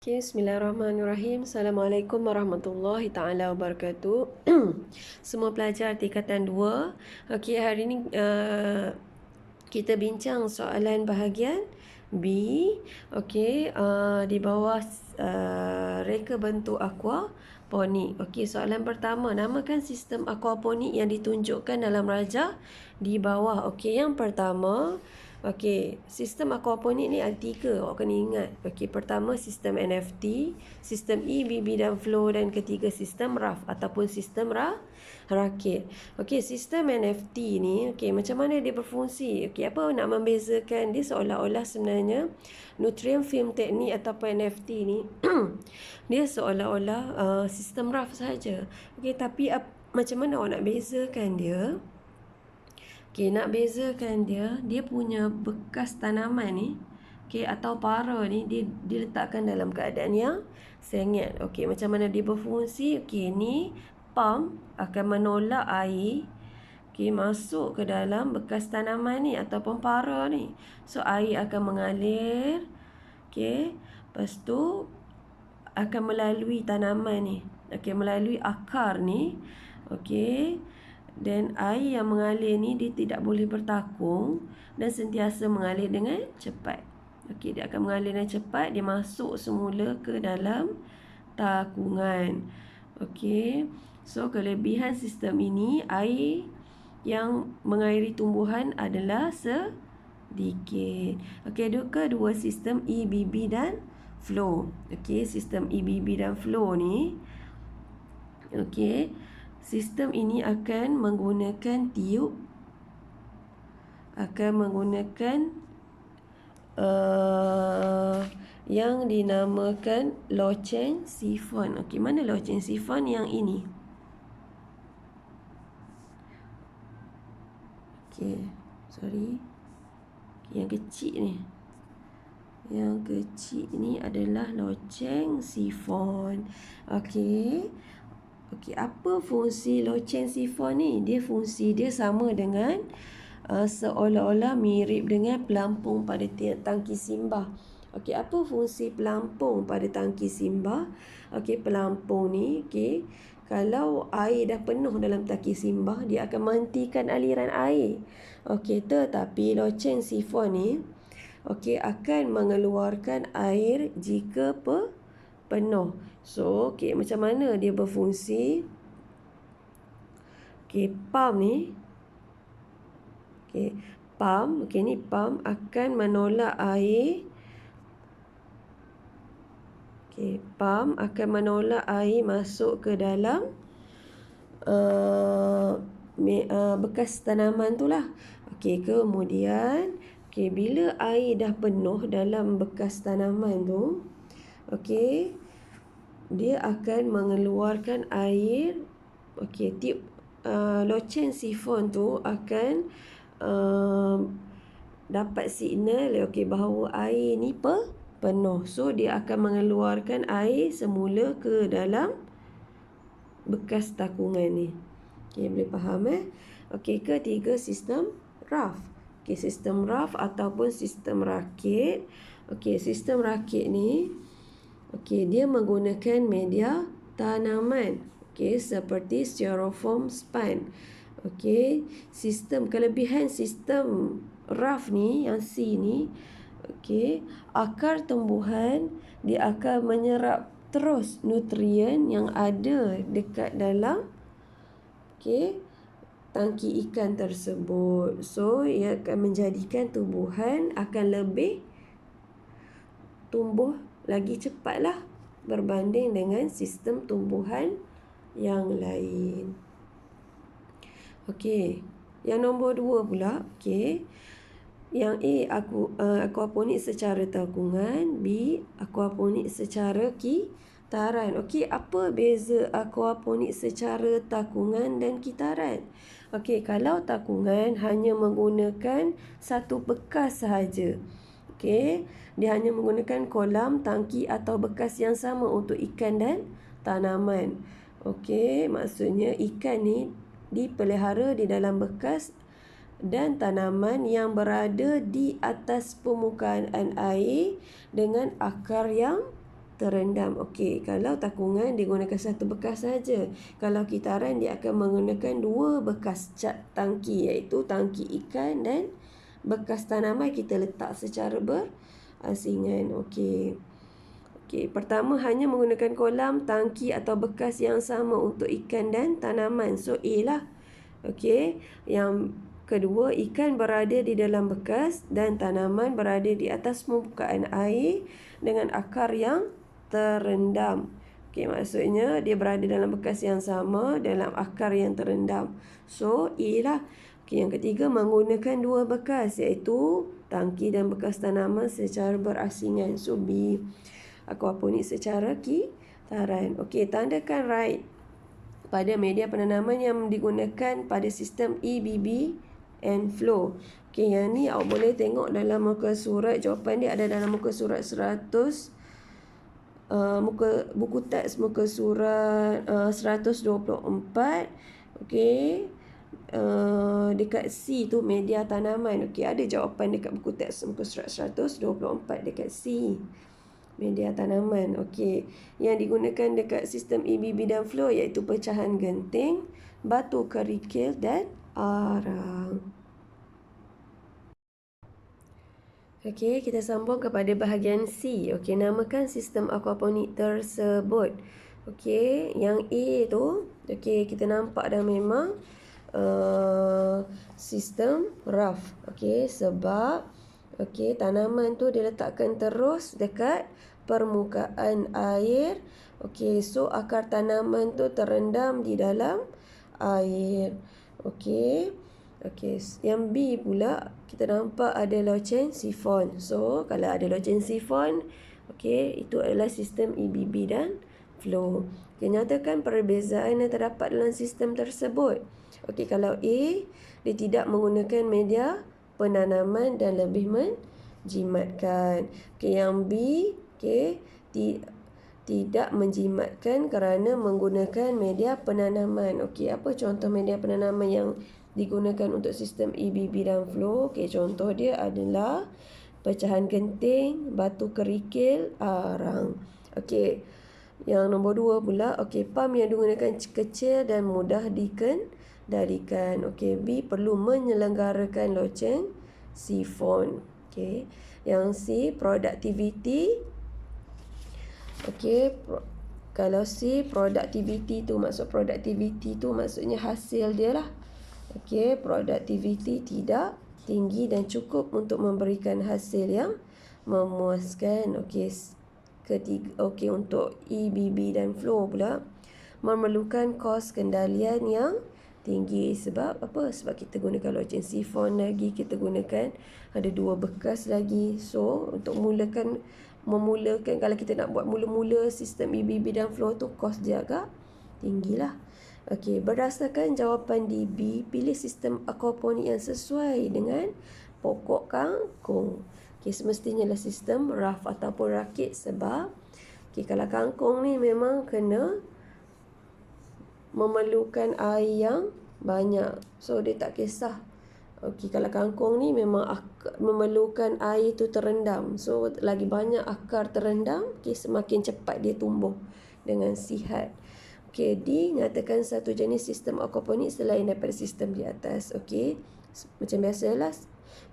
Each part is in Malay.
Okay, Bismillahirrahmanirrahim. Assalamualaikum warahmatullahi ta'ala wabarakatuh. Semua pelajar tingkatan 2. Okay, hari ni kita bincang soalan bahagian B. Okay, di bawah reka bentuk aquaponik. Okay, soalan pertama. Namakan sistem aquaponik yang ditunjukkan dalam rajah di bawah. Okay, yang pertama, okey, sistem aquaponik ni ada 3, awak kena ingat. Okey, pertama sistem NFT, sistem EBB dan flow, dan ketiga sistem RAF ataupun sistem rakit. Okey, sistem NFT ni, okey, macam mana dia berfungsi? Okey, apa nak membezakan dia? Seolah-olah sebenarnya nutrient film teknik ataupun NFT ni dia seolah-olah sistem RAF saja. Okey, tapi macam mana awak nak bezakan dia? Okay, nak bezakan dia punya bekas tanaman ni, okay, atau para ni, dia diletakkan dalam keadaan yang sengit. Okay, macam mana dia berfungsi? Okay, ni pump akan menolak air, okay, masuk ke dalam bekas tanaman ni ataupun para ni. So, air akan mengalir, okay, lepas tu akan melalui tanaman ni, okay, melalui akar ni, okay. Dan air yang mengalir ni dia tidak boleh bertakung dan sentiasa mengalir dengan cepat. Okey, dia akan mengalir dengan cepat, dia masuk semula ke dalam takungan. Okey. So kelebihan sistem ini, air yang mengairi tumbuhan adalah sedikit. Okey, kedua sistem EBB dan flow. Okey, sistem EBB dan flow ni, okey, sistem ini akan menggunakan tiub, akan menggunakan yang dinamakan loceng sifon. Okey, mana loceng sifon? Yang ini. Okey, sorry. Yang kecil ni. Yang kecil ni adalah loceng sifon. Okey. Okey, apa fungsi loceng sifon ni? Fungsi dia sama dengan seolah-olah mirip dengan pelampung pada tangki simbah. Okey, apa fungsi pelampung pada tangki simbah? Okey, pelampung ni, okey, kalau air dah penuh dalam tangki simbah, dia akan menghentikan aliran air. Okey, tetapi loceng sifon ni, okey, akan mengeluarkan air jika penuh. So, okey, macam mana dia berfungsi? Okey, pump ni, okey, pump, okey, ni pump akan menolak air. Okey, pump akan menolak air masuk ke dalam bekas tanaman tu lah. Okey, kemudian, okey, bila air dah penuh dalam bekas tanaman tu, okey, dia akan mengeluarkan air. Okey, tiub loceng sifon tu akan dapat signal, okey, bahawa air ni penuh. So, dia akan mengeluarkan air semula ke dalam bekas takungan ni. Okey, boleh faham Okey, ketiga sistem RAF. Okey, sistem RAF ataupun sistem rakit. Okey, sistem rakit ni, okey, dia menggunakan media tanaman, okey, seperti styrofoam sponge. Okey, kelebihan sistem RAF ni, yang C ni, okey, akar tumbuhan dia akan menyerap terus nutrien yang ada dekat dalam, okey, tangki ikan tersebut. So, ia akan menjadikan tumbuhan akan lebih tumbuh lagi cepatlah berbanding dengan sistem tumbuhan yang lain. Okey, yang nombor 2 pula, okey. Yang A, aquaponik secara takungan. B, aquaponik secara kitaran. Okey, apa beza aquaponik secara takungan dan kitaran? Okey, kalau takungan hanya menggunakan satu bekas sahaja. Okey, dia hanya menggunakan kolam, tangki atau bekas yang sama untuk ikan dan tanaman. Okey, maksudnya ikan ni dipelihara di dalam bekas dan tanaman yang berada di atas permukaan air dengan akar yang terendam. Okey, kalau takungan dia gunakan satu bekas saja. Kalau kitaran dia akan menggunakan dua bekas cat tangki, iaitu tangki ikan dan bekas tanaman kita letak secara berasingan. Okey. Okey, pertama hanya menggunakan kolam, tangki atau bekas yang sama untuk ikan dan tanaman. So A lah. Okey, yang kedua, ikan berada di dalam bekas dan tanaman berada di atas permukaan air dengan akar yang terendam. Okey, maksudnya dia berada dalam bekas yang sama dalam akar yang terendam. So A lah. Okey, yang ketiga, menggunakan dua bekas iaitu tangki dan bekas tanaman secara berasingan. So B, aquaponik secara kitaran. Okey, tandakan right pada media penanaman yang digunakan pada sistem EBB and flow. Okey, yang ni awak boleh tengok dalam muka surat. Jawapan dia ada dalam muka surat 100, buku teks muka surat 124. Okey, dekat C tu media tanaman. Okey, ada jawapan dekat buku teks muka surat 124 dekat C, media tanaman. Okey, yang digunakan dekat sistem EBB dan flow iaitu pecahan genting, batu kerikil dan arang. Okey, kita sambung kepada bahagian C. Okey, namakan sistem aquaponik tersebut. Okey, yang A tu, okey, kita nampak dah memang sistem raft. Okey, sebab okey, tanaman tu diletakkan terus dekat permukaan air. Okey, so akar tanaman tu terendam di dalam air. Okey. Okey, yang B pula kita nampak ada loceng sifon. So, kalau ada loceng sifon, okey, itu adalah sistem EBB dan flow. Okey, nyatakan perbezaan yang terdapat dalam sistem tersebut. Okey, kalau A, dia tidak menggunakan media penanaman dan lebih menjimatkan. Okey, yang B, okey, tidak menjimatkan kerana menggunakan media penanaman. Okey, apa contoh media penanaman yang digunakan untuk sistem EBB dan flow? Okey, contoh dia adalah pecahan genting, batu kerikil, arang. Okey, yang nombor 2 pula, okey, pam yang digunakan kecil dan mudah dikendalikan. Okey, B, perlu menyelenggarakan loceng sifon. Okey, yang C, productivity. Okey, kalau C, productivity tu maksudnya hasil dia lah. Okey, productivity tidak tinggi dan cukup untuk memberikan hasil yang memuaskan. Okey, ketiga, okey, untuk EBB dan flow pula memerlukan kos kendalian yang tinggi. Sebab apa? Sebab kita gunakan loceng sifon lagi, kita gunakan ada dua bekas lagi. So, untuk memulakan kalau kita nak buat mula-mula sistem EBB dan flow tu, kos dia agak tinggilah. Okey, berdasarkan jawapan di B, pilih sistem aquaponik yang sesuai dengan pokok kangkung. Okey, semestinya lah sistem raft ataupun rakit sebab okey, kalau kangkung ni memang kena memerlukan air yang banyak. So, dia tak kisah. Okey, kalau kangkung ni memang memerlukan air tu terendam. So, lagi banyak akar terendam, okey, semakin cepat dia tumbuh dengan sihat. Okey, D, nyatakan satu jenis sistem aquaponik selain daripada sistem di atas. Okey, macam biasalah,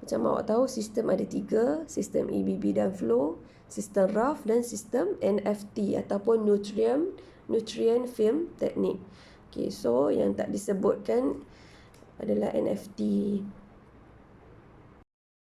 macam awak tahu sistem ada 3, sistem EBB dan flow, sistem raft dan sistem NFT ataupun nutrient film technique. Okey, so yang tak disebutkan adalah NFT.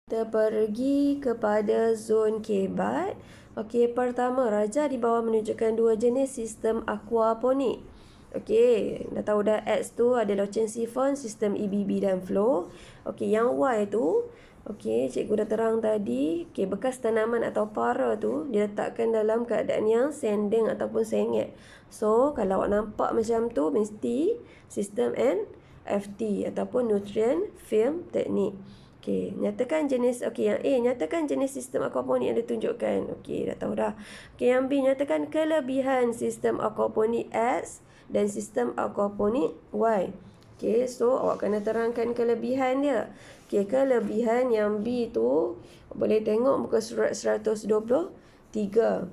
Kita pergi kepada zon kebat. Okey, pertama, raja di bawah menunjukkan dua jenis sistem aquaponik. Okey, dah tahu dah X tu ada loceng sifon, sistem EBB dan flow. Okey, yang Y tu, okey, cikgu dah terang tadi. Okey, bekas tanaman atau para tu diletakkan dalam keadaan yang sending ataupun sengit. So, kalau awak nampak macam tu, mesti sistem NFT ataupun nutrient film technique. Okey, nyatakan jenis, okey, yang A, nyatakan jenis sistem aquaponik yang ditunjukkan. Okey, dah tahu dah. Okey, yang B, nyatakan kelebihan sistem aquaponik X dan sistem aquaponik Y. Okey, so awak kena terangkan kelebihan dia. Okey, kelebihan yang B tu boleh tengok muka surat 123.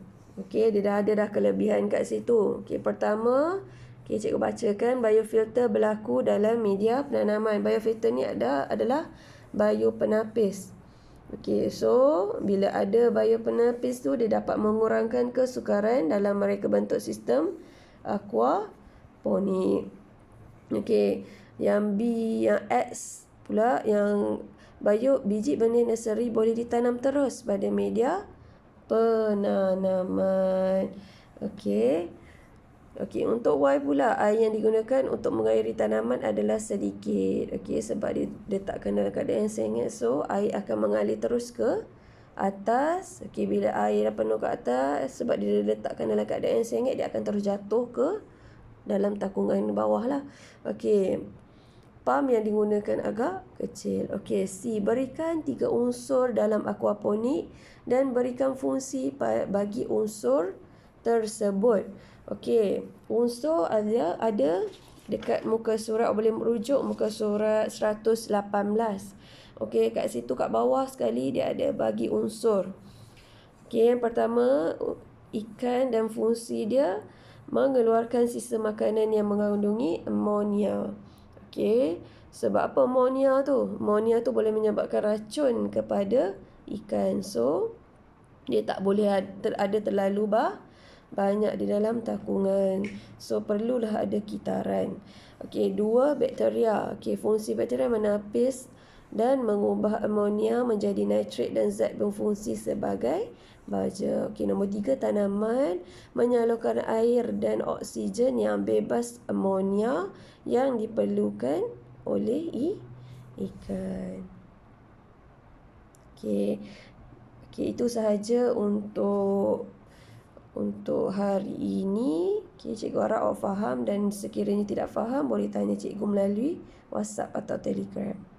Okey, dia dah ada dah kelebihan kat situ. Okey, pertama, okey, cikgu bacakan biofilter berlaku dalam media penanaman. Biofilter ni adalah biopenapis. Okey, so bila ada biopenapis tu, dia dapat mengurangkan kesukaran dalam mereka bentuk sistem aquaponik. Okey, yang B, yang X pula, yang biji benih nursery boleh ditanam terus pada media penanaman. Okey. Okey, untuk Y pula, air yang digunakan untuk mengairi tanaman adalah sedikit. Okey, sebab diletakkan dalam keadaan yang sengit, so air akan mengalir terus ke atas. Okey, bila air dah penuh ke atas, sebab dia diletakkan dalam keadaan yang sengit, dia akan terus jatuh ke dalam takungan bawah lah. Okey, pump yang digunakan agak kecil. Okey, C, berikan 3 unsur dalam aquaponik dan berikan fungsi bagi unsur tersebut. Okey, unsur ada dekat muka surat, boleh merujuk muka surat 118. Okey, kat situ kat bawah sekali dia ada bagi unsur. Okey, yang pertama, ikan dan fungsi dia mengeluarkan sisa makanan yang mengandungi amonia. Okey, sebab apa amonia tu? Amonia tu boleh menyebabkan racun kepada ikan. So, dia tak boleh ada terlalu banyak di dalam takungan. So, perlulah ada kitaran. Okey, 2, bakteria. Okey, fungsi bakteria menapis dan mengubah amonia menjadi nitrat dan zat berfungsi sebagai baja. Okey, nombor 3, tanaman menyalurkan air dan oksigen yang bebas amonia yang diperlukan oleh ikan. Okey. Okey, itu sahaja untuk hari ini. Okey, cikgu harap awak faham, dan sekiranya tidak faham boleh tanya cikgu melalui WhatsApp atau Telegram.